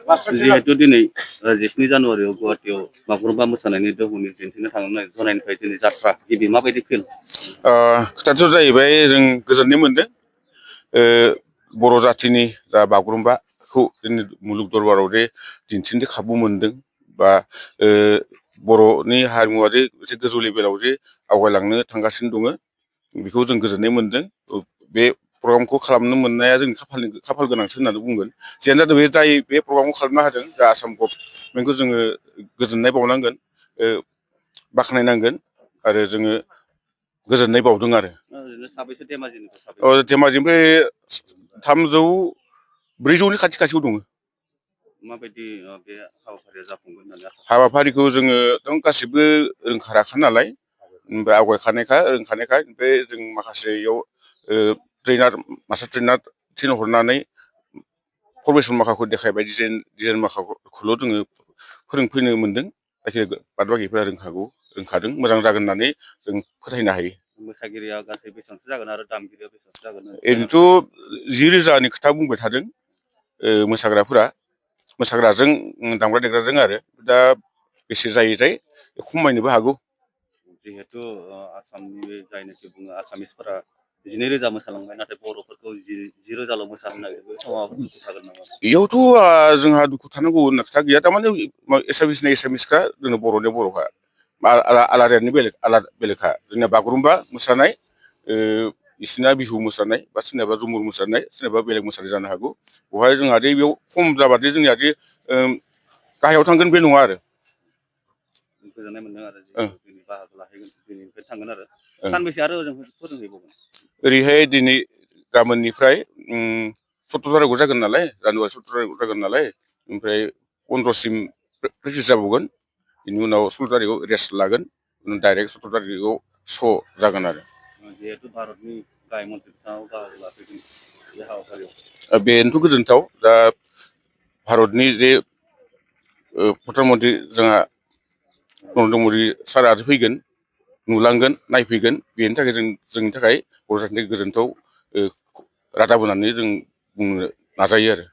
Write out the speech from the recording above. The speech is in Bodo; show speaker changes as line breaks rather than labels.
जिहेतु दिनै 17 जानुवारियाव गुवाहाटीयाव बागुरुम्बा मोसानायनि दोहौनि दिन्थिनो जानायनिफ्राय दिनै जात्रा गिबि माबायदि फिल?
खोथायाथ' जाहैबाय जों गोजोननाय मोनदों। बर' जाथिनि जा बागुरुम्बाखौ जोंनि मुलुग दरबाराव जे दिन्थिनो खाबु मोनदों बा बर'नि हारिमुवारि मोनसे गोजौ लेभेलाव जे आवगायलांनो थांगासिनो दङ बेखौ जों गोजोननाय मोनदों। बे प्रग्रामखौ खालामनो मोननाया जोंनि खाफाल गोनांसो होननानै बुंगोन। जियानो जादों बे जाय बे प्रग्रामखौ खालामनो हादों दा आसाम गभर्नमेन्टखौ जोङो गोजोननाय बावनांगोन, बाख्नायनांगोन आरो जोङो गोजोननाय बावदों आरो। धेमाजिनिफ्राय 300-400नि खाथि खाथियाव दङ।
माबायदि बे हाबाफारिया जाफुंगोन होननानै आसा?
हाबाफारिखौ जोङो एकदम गासिबो रोंखा राखा नालाय, ओमफ्राय आवगायखानायखा रोंखानायखाय ओमफ्राय जों माखासे इयाव मास्टार ट्रेनार थिनहरनानै फरमेसन माखाखौ देखायबाय, डिजाइन माखाखौल' जोङो फोरोंफैनो मोनदों। जायखिजाया बाद बाखिफोरा रोंखादों, मोजां जागोन होननानै जों फोथायनो हायो।
मोसागिरिया गासै बेसेबांसो जागोन आरो दामगिरिया बेसेबांसो जागोन?
ओरैनोथ' 10,000नि खोथा बुंबाय थादों मोसाग्राजों दामग्रा देग्राजों आरो दा बेसे जायोथाय खमायनोबो हागौ।
जिहेतु आसामनि जायनोखि बुङो आसामिसफोरा 12,000 मोसालांबाय, नाथाय बर'फोरखौ 10,000ल' मोसानो नागिरदों। बे समाव माबाफोर दुखु थागोन नामा?
बेयावथ' जोंहा दुखु थानांगौ होनना खोथा गैया। थारमाने एसामिसना एसामिसखा, जोंना बर'निया बर'खा, आलादायानो बेलेगखा। जोंना बागुरुम्बा मोसानाय, बिसिना बिहु मोसानाय बा सोरनिबा झुमुर मोसानाय, सोरनिबा बेलेग मोसानाय जानो हागौ। बेवहाय जोंहा दे बेयाव खम जाबादि जोंनिया दि गाहायाव थांगोन बे नङा आरो।
गोजोननाय मोनदों आरो दिनै बाहागो लाहैगोन, दिनैनिफ्राय थांगोन आरो सानबेसे आरो ओजों फोरोंहैबावगोन?
ओरैहाय दिनै गाबोननिफ्राय 17 तारिखआव जागोन नालाय, जानुवारि 17 तारिखआव जागोन नालाय, ओमफ्राय 15सिम प्रेक्टिस जाबावगोन। बेनि उनाव 16 तारिखआव रेस्ट लागोन, डाइरेक्ट 17 तारिखआव श' जागोन आरो।
जिहेतु भारतनि गाहाय मन्थ्रि बिथाङाबो बाहागो लाफैगोन बे हाबाफारियाव।
बेनोथ' गोजोनथाव। दा भारतनि जे प्रधान मन्त्रि जोंहा नरेन्द्र मदि सारआ फैगोन, नुलांगोन, नायफैगोन, बेनि थाखाय जोंनि थाखाय बर' जाथिनि गोजोनथाव रादाब होननानै जों बुंनो नाजायो आरो।